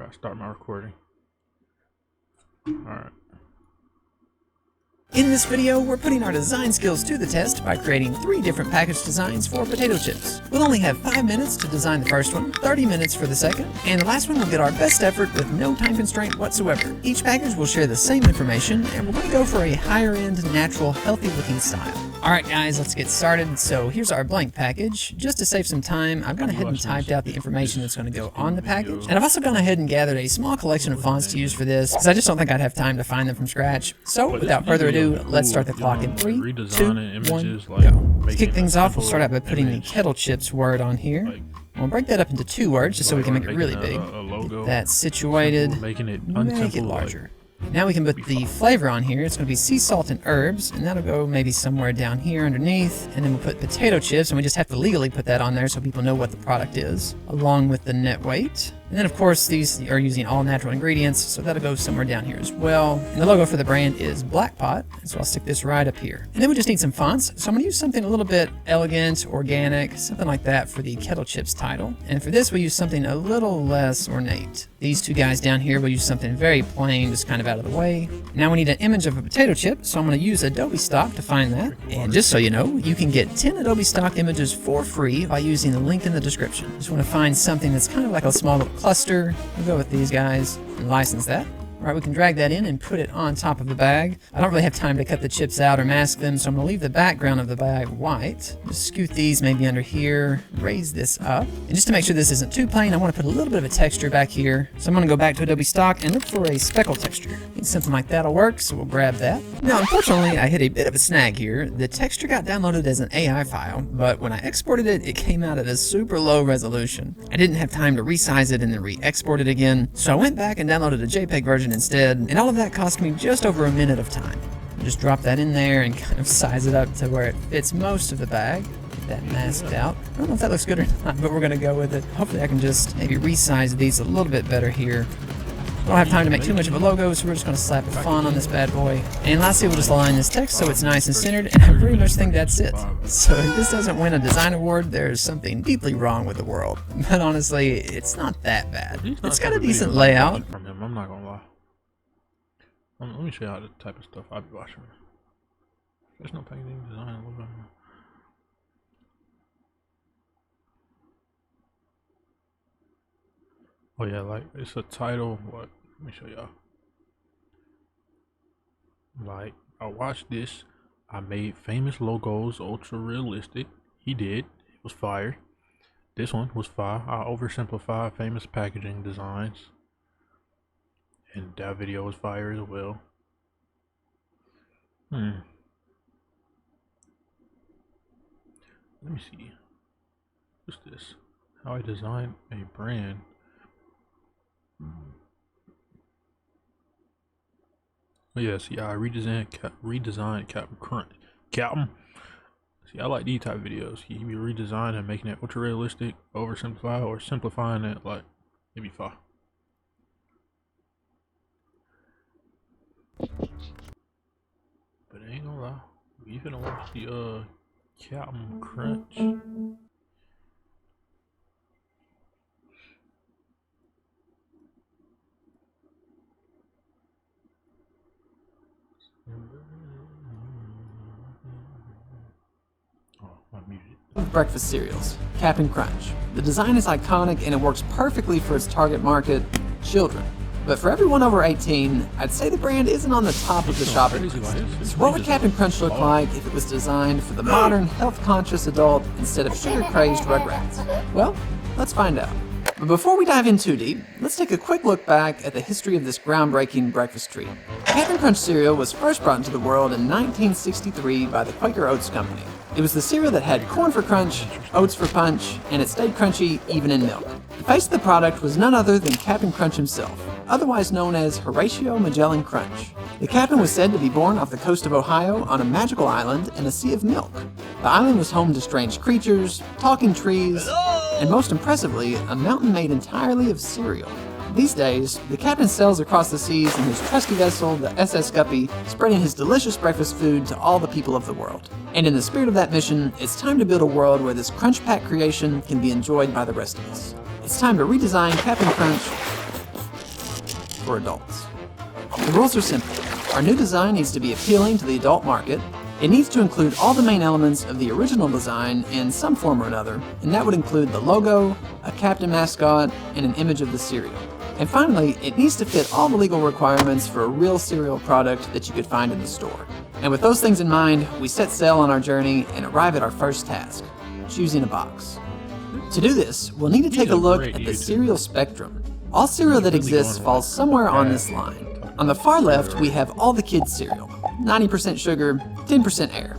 Gotta start my recording. Alright. In this video, we're putting our design skills to the test by creating 3 different package designs for potato chips. We'll only have 5 minutes to design the first one, 30 minutes for the second, and the last one will get our best effort with no time constraint whatsoever. Each package will share the same information, and we're going to go for a higher end, natural, healthy looking style. Alright guys, let's get started. So here's our blank package. Just to save some time, I've gone ahead and typed out the information that's going to go on the package. And I've also gone ahead and gathered a small collection of fonts to use for this, because I just don't think I'd have time to find them from scratch. So without further ado, let's start the clock in 3, 2, 1, go. To kick things off, we'll start out by putting the kettle chips word on here. We'll break that up into 2 words just so we can make it really big. Get that situated, make it larger. Now we can put the flavor on here. It's going to be sea salt and herbs, and that'll go maybe somewhere down here underneath. And then we'll put potato chips, and we just have to legally put that on there so people know what the product is, along with the net weight. And then of course these are using all natural ingredients, so that'll go somewhere down here as well. And the logo for the brand is Black Pot, so I'll stick this right up here. And then we just need some fonts, so I'm going to use something a little bit elegant, organic, something like that for the kettle chips title. And for this we'll use something a little less ornate. These 2 guys down here will use something very plain, just kind of out of the way. Now we need an image of a potato chip, so I'm going to use Adobe Stock to find that. And just so you know, you can get 10 Adobe Stock images for free by using the link in the description. Just want to find something that's kind of like a small little cluster. We'll go with these guys and license that. Alright, we can drag that in and put it on top of the bag. I don't really have time to cut the chips out or mask them, so I'm going to leave the background of the bag white. Just scoot these maybe under here, raise this up. And just to make sure this isn't too plain, I want to put a little bit of a texture back here. So I'm going to go back to Adobe Stock and look for a speckle texture. I think something like that'll work, so we'll grab that. Now, unfortunately, I hit a bit of a snag here. The texture got downloaded as an AI file, but when I exported it, it came out at a super low resolution. I didn't have time to resize it and then re-export it again, so I went back and downloaded a JPEG version instead, and all of that cost me just over a minute of time. Just drop that in there and kind of size it up to where it fits most of the bag. Get that masked out. I don't know if that looks good or not, but we're going to go with it. Hopefully I can just maybe resize these a little bit better here. I don't have time to make too much of a logo, so we're just going to slap a font on this bad boy. And lastly, we'll just align this text so it's nice and centered, and I pretty much think that's it. So if this doesn't win a design award, there's something deeply wrong with the world. But honestly, it's not that bad. It's got a decent layout. I'm not going to lie. Let me show you how the type of stuff I'd be watching. There's no painting, design, a little bit more. Oh yeah, like it's a title. What? Let me show y'all. Like I watched this. I made famous logos ultra realistic. He did. It was fire. This one was fire. I oversimplified famous packaging designs. And that video was fire as well. Let me see. What's this? How I design a brand. Oh yeah, see, I redesigned Captain Crunch. See, I like these type of videos. You be redesigning and making it ultra realistic, oversimplify, or simplifying it like maybe far. But I ain't gonna lie, we finna watch the Captain Crunch. Oh, I'm muted. Breakfast cereals, Captain Crunch. The design is iconic and it works perfectly for its target market, children. But for everyone over 18, I'd say the brand isn't on the top of the shopping list. So what would Captain Crunch look like if it was designed for the modern, health-conscious adult instead of sugar-crazed Rugrats? Well, let's find out. But before we dive in too deep, let's take a quick look back at the history of this groundbreaking breakfast treat. Captain Crunch cereal was first brought into the world in 1963 by the Quaker Oats Company. It was the cereal that had corn for crunch, oats for punch, and it stayed crunchy even in milk. The face of the product was none other than Captain Crunch himself, otherwise known as Horatio Magellan Crunch. The captain was said to be born off the coast of Ohio on a magical island in a sea of milk. The island was home to strange creatures, talking trees, and most impressively, a mountain made entirely of cereal. These days, the captain sails across the seas in his trusty vessel, the SS Guppy, spreading his delicious breakfast food to all the people of the world. And in the spirit of that mission, it's time to build a world where this Crunch Pack creation can be enjoyed by the rest of us. It's time to redesign Captain Crunch for adults. The rules are simple. Our new design needs to be appealing to the adult market. It needs to include all the main elements of the original design in some form or another, and that would include the logo, a captain mascot, and an image of the cereal. And finally, it needs to fit all the legal requirements for a real cereal product that you could find in the store. And with those things in mind, we set sail on our journey and arrive at our first task, choosing a box. To do this, we'll need to take a look at the cereal spectrum. All cereal that exists falls somewhere on this line. On the far left, we have all the kids' cereal, 90% sugar, 10% air.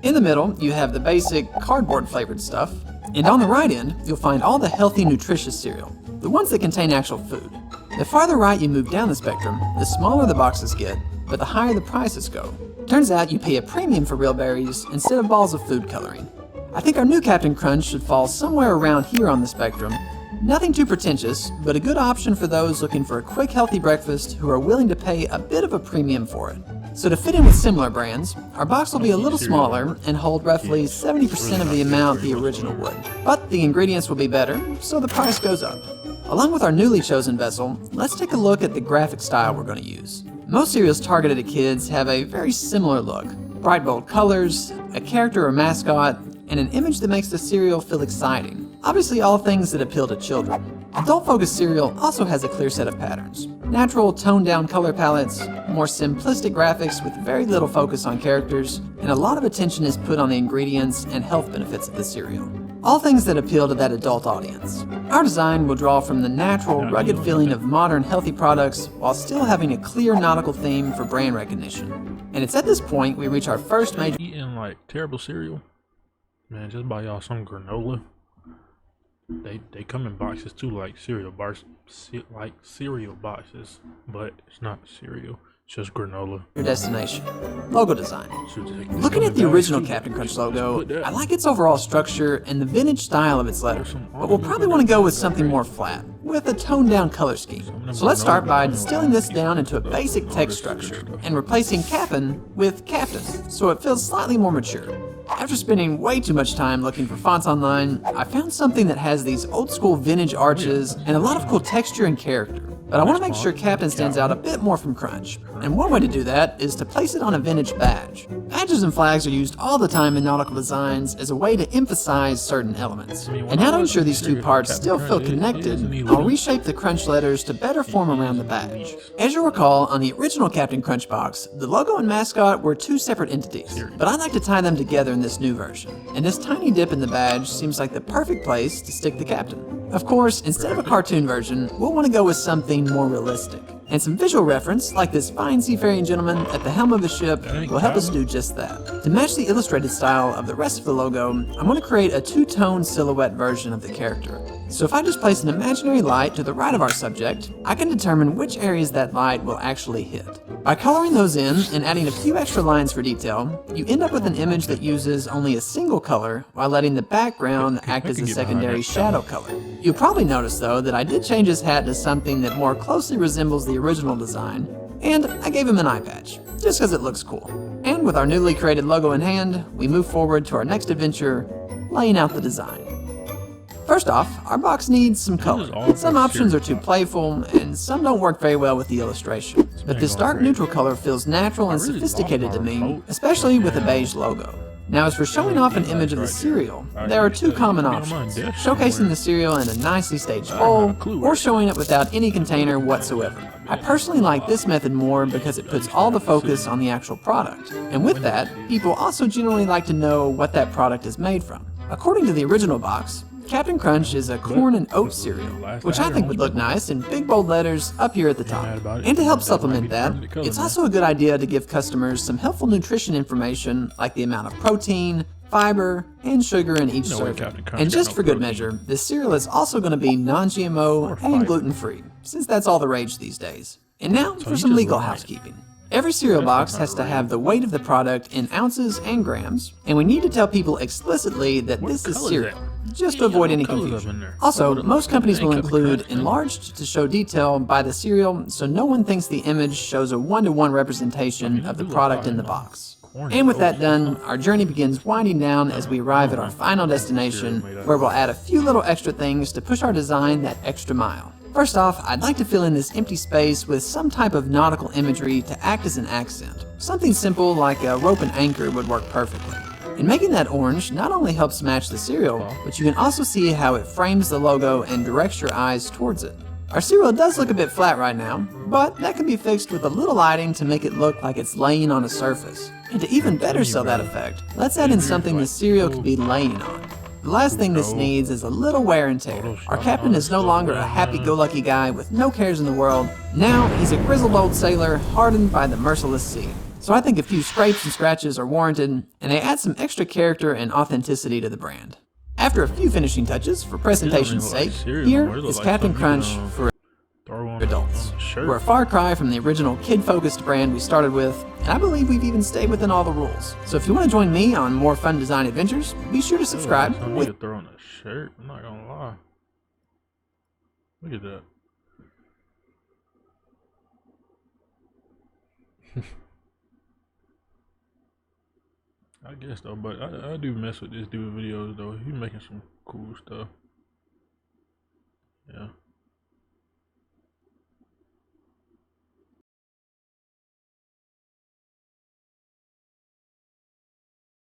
In the middle, you have the basic cardboard flavored stuff. And on the right end, you'll find all the healthy, nutritious cereal, the ones that contain actual food. The farther right you move down the spectrum, the smaller the boxes get, but the higher the prices go. Turns out you pay a premium for real berries instead of balls of food coloring. I think our new Captain Crunch should fall somewhere around here on the spectrum. Nothing too pretentious, but a good option for those looking for a quick, healthy breakfast who are willing to pay a bit of a premium for it. So to fit in with similar brands, our box will be a little smaller and hold roughly 70% of the amount the original would. But the ingredients will be better, so the price goes up. Along with our newly chosen vessel, let's take a look at the graphic style we're going to use. Most cereals targeted at kids have a very similar look. Bright, bold colors, a character or mascot, and an image that makes the cereal feel exciting. Obviously all things that appeal to children. Adult-focused cereal also has a clear set of patterns. Natural, toned-down color palettes, more simplistic graphics with very little focus on characters, and a lot of attention is put on the ingredients and health benefits of the cereal. All things that appeal to that adult audience. Our design will draw from the natural, rugged feeling of modern, healthy products while still having a clear nautical theme for brand recognition. And it's at this point we reach our first major... Eating like terrible cereal? Man, just buy y'all some granola. They come in boxes too, like cereal bars, like cereal boxes, but it's not cereal. It's just granola. Your destination. Logo design. Looking at the original Captain Crunch logo, I like its overall structure and the vintage style of its lettering, but we'll probably want to go with something more flat, with a toned down color scheme. So let's start by distilling this down into a basic text structure and replacing Cap'n with Captain, so it feels slightly more mature. After spending way too much time looking for fonts online, I found something that has these old school vintage arches and a lot of cool texture and character. But I want to make sure Captain stands out a bit more from Crunch. And one way to do that is to place it on a vintage badge. Badges and flags are used all the time in nautical designs as a way to emphasize certain elements. And now to ensure these two parts still feel connected, I'll reshape the Crunch letters to better form around the badge. As you'll recall, on the original Captain Crunch box, the logo and mascot were two separate entities, but I'd like to tie them together in this new version. And this tiny dip in the badge seems like the perfect place to stick the Captain. Of course, instead of a cartoon version, we'll want to go with something more realistic. And some visual reference, like this fine seafaring gentleman at the helm of a ship, will help us do just that. To match the illustrated style of the rest of the logo, I'm going to create a two-tone silhouette version of the character. So if I just place an imaginary light to the right of our subject, I can determine which areas that light will actually hit. By coloring those in and adding a few extra lines for detail, you end up with an image that uses only a single color while letting the background act as a secondary shadow color. You'll probably notice though that I did change his hat to something that more closely resembles the original design, and I gave him an eye patch, just because it looks cool. And with our newly created logo in hand, we move forward to our next adventure, laying out the design. First off, our box needs some color. Some options are too playful, and some don't work very well with the illustration. But this dark neutral color feels natural and sophisticated to me, especially with a beige logo. Now as for showing off an image of the cereal, there are two common options. Showcasing the cereal in a nicely staged bowl, or showing it without any container whatsoever. I personally like this method more because it puts all the focus on the actual product. And with that, people also generally like to know what that product is made from. According to the original box, Captain Crunch is a corn and oat cereal, which I think would look nice in big bold letters up here at the top. And to help supplement that, it's also a good idea to give customers some helpful nutrition information like the amount of protein, fiber, and sugar in each serving. And just for good measure, this cereal is also going to be non-GMO and gluten-free, since that's all the rage these days. And now for some legal housekeeping. Every cereal box has to have the weight of the product in ounces and grams, and we need to tell people explicitly that this is cereal, just to avoid any confusion. Also, most companies will include enlarged to show detail by the cereal, so no one thinks the image shows a one-to-one representation of the product in the box. And with that done, our journey begins winding down as we arrive at our final destination, where we'll add a few little extra things to push our design that extra mile. First off, I'd like to fill in this empty space with some type of nautical imagery to act as an accent. Something simple like a rope and anchor would work perfectly. And making that orange not only helps match the cereal, but you can also see how it frames the logo and directs your eyes towards it. Our cereal does look a bit flat right now, but that can be fixed with a little lighting to make it look like it's laying on a surface. And to even better sell that effect, let's add in something the cereal could be laying on. The last thing this needs is a little wear and tear. Our captain is no longer a happy-go-lucky guy with no cares in the world. Now he's a grizzled old sailor hardened by the merciless sea. So I think a few scrapes and scratches are warranted, and they add some extra character and authenticity to the brand. After a few finishing touches, for presentation's sake, here is Captain Crunch for adults. We're a far cry from the original kid-focused brand we started with, and I believe we've even stayed within all the rules. So if you want to join me on more fun design adventures, be sure to subscribe. I need to throw on a shirt. I'm not gonna lie. Look at that. I guess though, but I do mess with this dude videos though. He's making some cool stuff. Yeah.